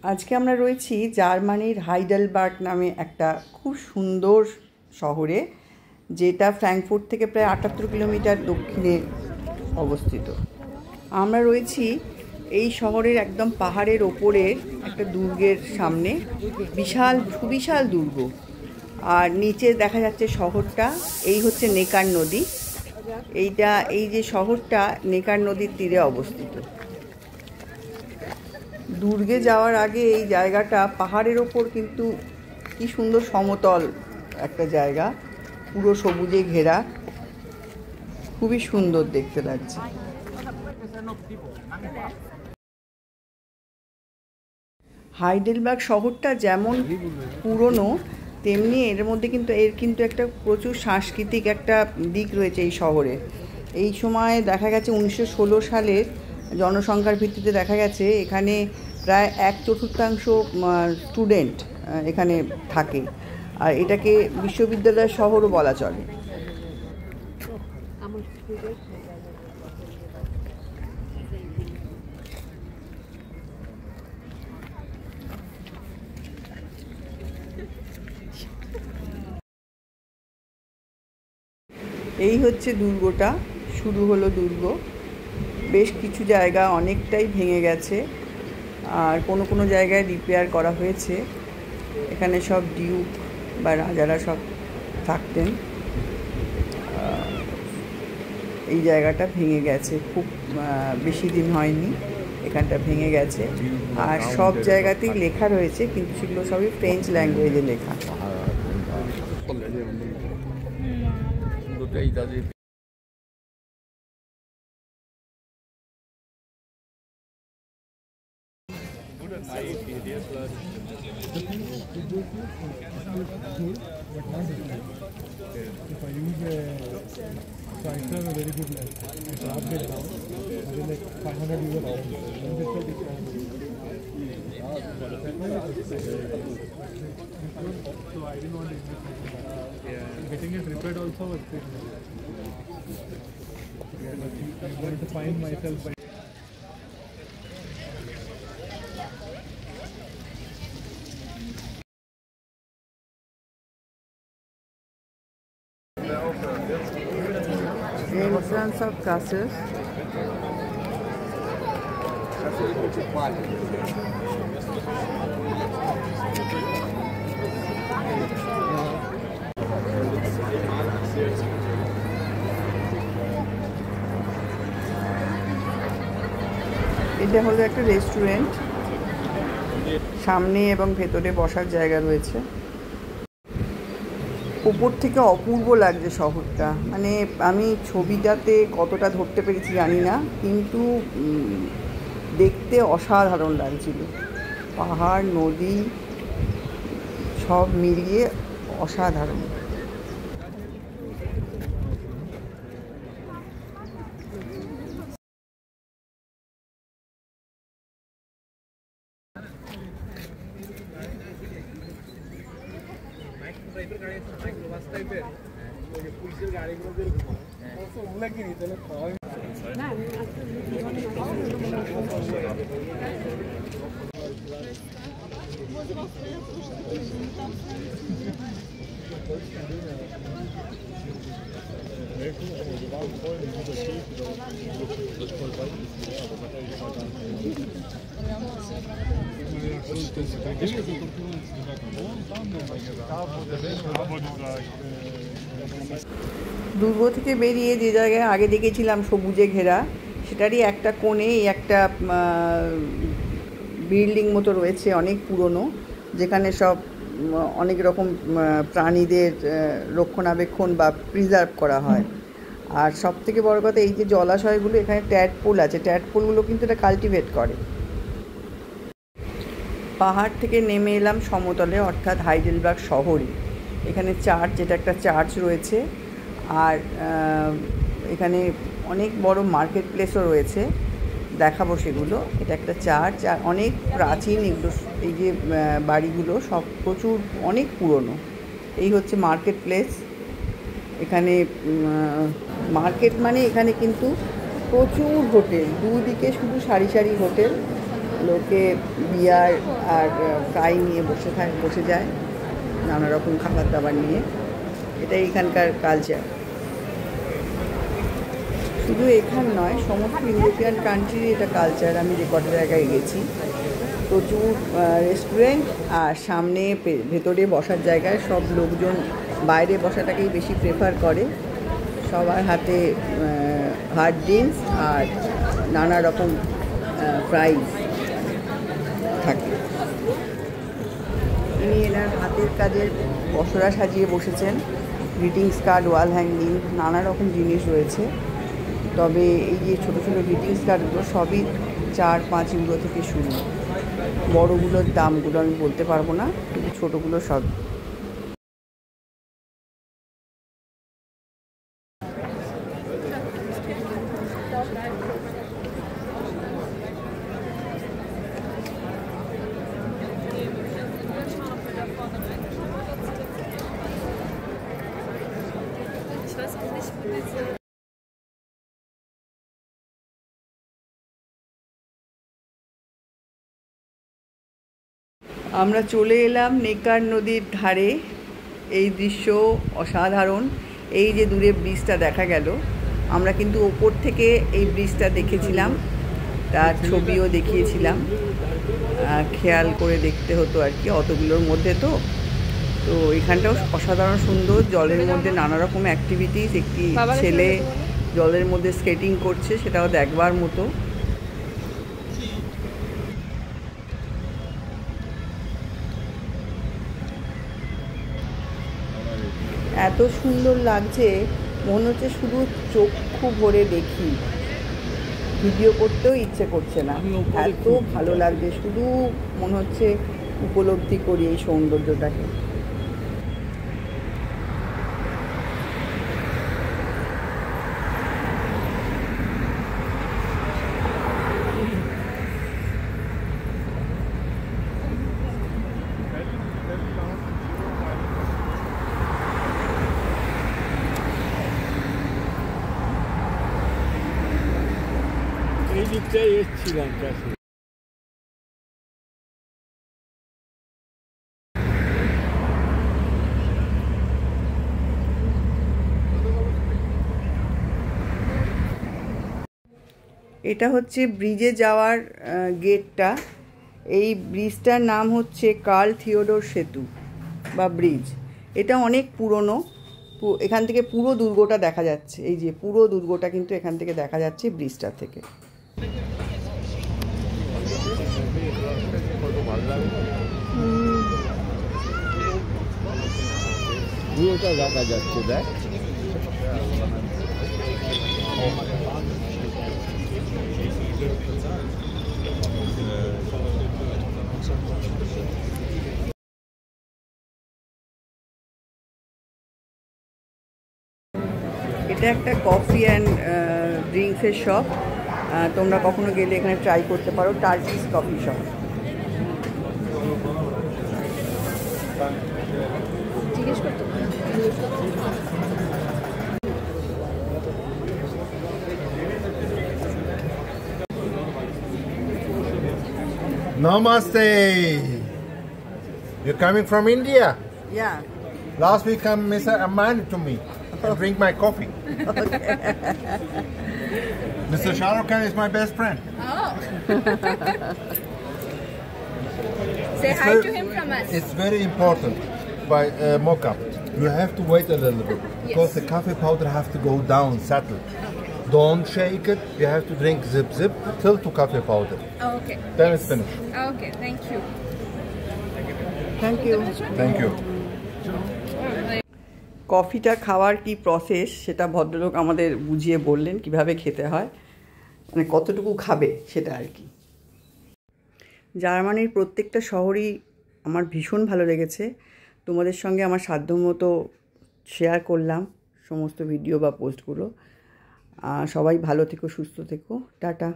আজকে আমরা রয়েছি জার্মানির হাইডেলবার্গ নামে একটা খুব সুন্দর শহরে, যেটা ফ্র্যাঙ্কফুর্ট থেকে প্রায় ৭৮ কিলোমিটার দক্ষিণে অবস্থিত। আমরা রয়েছি এই শহরের একদম পাহাড়ের ওপরে একটা দুর্গের সামনে, সুবিশাল দুর্গ। আর নিচে দেখা যাচ্ছে শহরটা। এই হচ্ছে নেকার নদী। এই যে শহরটা নেকার নদীর তীরে অবস্থিত। দুর্গে যাওয়ার আগে এই জায়গাটা পাহাড়ের ওপর, কিন্তু কি সুন্দর সমতল একটা জায়গা, পুরো সবুজে ঘেরা, খুবই সুন্দর দেখতে লাগছে। হাইডেলবার্গ শহরটা যেমন পুরনো, তেমনি এর মধ্যে কিন্তু একটা প্রচুর সাংস্কৃতিক একটা দিক রয়েছে এই শহরে। এই সময় দেখা গেছে 1916 সালের জনসংখ্যার ভিত্তিতে দেখা গেছে এখানে প্রায় 1/4 স্টুডেন্ট এখানে থাকে, আর এটাকে বিশ্ববিদ্যালয়ের শহরও বলা চলে। এই হচ্ছে দুর্গটা, শুরু হলো দুর্গ। বেশ কিছু জায়গা অনেকটাই ভেঙে গেছে, আর কোনো জায়গায় রিপেয়ার করা হয়েছে। এখানে সব ডিউক বা রাজারা সব থাকতেন। এই জায়গাটা ভেঙে গেছে, খুব বেশি দিন হয়নি এখানটা ভেঙে গেছে। আর সব জায়গাতেই লেখা রয়েছে, কিন্তু সেগুলো সবই ফ্রেঞ্চ ল্যাঙ্গুয়েজে লেখা। If I use so I have a very good lens. I sharp it down. I will like 500 euro down. Then this will discount. So I didn't want to invest in that. Getting it repaired also was good. Yeah, but I wanted to find myself by entrance of castles. এটা হলো একটা restaurant, সামনে এবং ভেতরে বসার জায়গা রয়েছে। উপর থেকে অপূর্ব লাগছে শহরটা, মানে আমি ছবিটাতে কতটা ধরতে পেরেছি জানি না, কিন্তু দেখতে অসাধারণ লাগছিল। পাহাড়, নদী সব মিলিয়ে অসাধারণ। দুর্গ থেকে বেরিয়ে যে জায়গায় আগে দেখেছিলাম সবুজে ঘেরা, সেটারই একটা কোণে একটা বিল্ডিং মতো রয়েছে, অনেক পুরনো, যেখানে সব অনেক রকম প্রাণীদের রক্ষণাবেক্ষণ বা প্রিজার্ভ করা হয়। আর সব থেকে বড় কথা, এই যে জলাশয়গুলো, এখানে ট্যাডপোল আছে, ট্যাডপোলগুলো কিন্তু এটা কাল্টিভেট করে। পাহাড় থেকে নেমে এলাম সমতলে, অর্থাৎ হাইডেলবার্গ শহরই। এখানে এটা একটা চার্চ রয়েছে, আর এখানে অনেক বড় মার্কেট প্লেসও রয়েছে, দেখাবো সেগুলো। এটা একটা চার্চ, আর অনেক প্রাচীন এগুলো, এই যে বাড়িগুলো সব অনেক পুরনো। এই হচ্ছে মার্কেট প্লেস। এখানে মার্কেট মানে এখানে কিন্তু প্রচুর হোটেল, দুদিকে শুধু সারি সারি হোটেল, লোকে বিয়ার আর ফ্রাই নিয়ে বসে যায়, নানা রকম খাবার দাবার নিয়ে। এটাই এখানকার কালচার। শুধু এখান নয়, সমস্ত ইউরোপিয়ান কান্ট্রির এটা কালচার। আমি যে কটা জায়গায় গেছি, প্রচুর রেস্টুরেন্ট আর সামনে ভেতরে বসার জায়গায় সব লোকজন বাইরে বসাটাকেই বেশি প্রেফার করে। সবার হাতে হার্ড ড্রিঙ্কস আর নানা রকম প্রাইজ থাকে। ইনি এনার হাতের কাজের পসরা সাজিয়ে বসেছেন, গ্রিটিংস কার্ড, ওয়াল হ্যাঙ্গিং, নানা রকম জিনিস রয়েছে। তবে এই যে ছোটো ছোটো গ্রিটিংস কার্ডগুলো সবই 4-5 ইউরো থেকে শুরু। বড়গুলোর দামগুলো আমি বলতে পারবো না, কিন্তু ছোটোগুলো সব। আমরা চলে এলাম নেকার নদীর ধারে। এই দৃশ্য অসাধারণ। এই যে দূরে ব্রিজটা দেখা গেল, আমরা কিন্তু ওপর থেকে এই ব্রিজটা দেখেছিলাম, তার ছবিও দেখিয়েছিলাম। খেয়াল করে দেখতে হতো আর কি, অতগুলোর মধ্যে তো এখানটাও অসাধারণ সুন্দর। জলের মধ্যে নানা রকম অ্যাক্টিভিটিস, একটি ছেলে জলের মধ্যে স্কেটিং করছে, সেটাও দেখবার মতো। এত সুন্দর লাগছে, মনে হচ্ছে শুধু চক্ষু ভরে দেখি, ভিডিও করতেও ইচ্ছে করছে না। এত ভালো লাগছে, শুধু মনে হচ্ছে উপলব্ধি করি এই সৌন্দর্যটাকে। এই দিকটাই এসেছিলাম কাছে। এটা হচ্ছে ব্রিজে যাওয়ার গেটটা। এই ব্রিজটার নাম হচ্ছে কার্ল থিওডোর সেতু বা ব্রিজ। এটা অনেক পুরনো। এখান থেকে পুরো দুর্গটা দেখা যাচ্ছে। এই যে পুরো দুর্গটা কিন্তু এখান থেকে দেখা যাচ্ছে ব্রিজটা থেকে। পুরোটা দেখা যাচ্ছে, দেখ। এটা একটা কফি অ্যান্ড ড্রিঙ্কসের শপ। তোমরা কখনো গেলে এখানে ট্রাই করতে পারো, Turkish coffee shop. Namaste. You're coming from India? Yeah. Last week, Mr. Amman to me and drink my coffee. Mr. Shah Rukh Khan is my best friend. Oh. Say hi to him from us. It's very important by mocha. You have to wait a little bit because the coffee powder has to go down, settle. Don't shake it. You have to drink zip till to coffee powder. Oh, okay. Then it's finished. Okay, thank you. Thank you. Thank you. কফিটা খাওয়ার কি process সেটা ভদ্রলোক আমাদের বুঝিয়ে বললেন, কিভাবে খেতে হয়, মানে কতটুকু খাবে সেটা আর কি। জার্মানির প্রত্যেকটা শহরই আমার ভীষণ ভালো লেগেছে। তোমাদের সঙ্গে আমার সাধ্যমতো শেয়ার করলাম সমস্ত ভিডিও বা পোস্টগুলো। সবাই ভালো থেকো, সুস্থ থেকো, টাটা।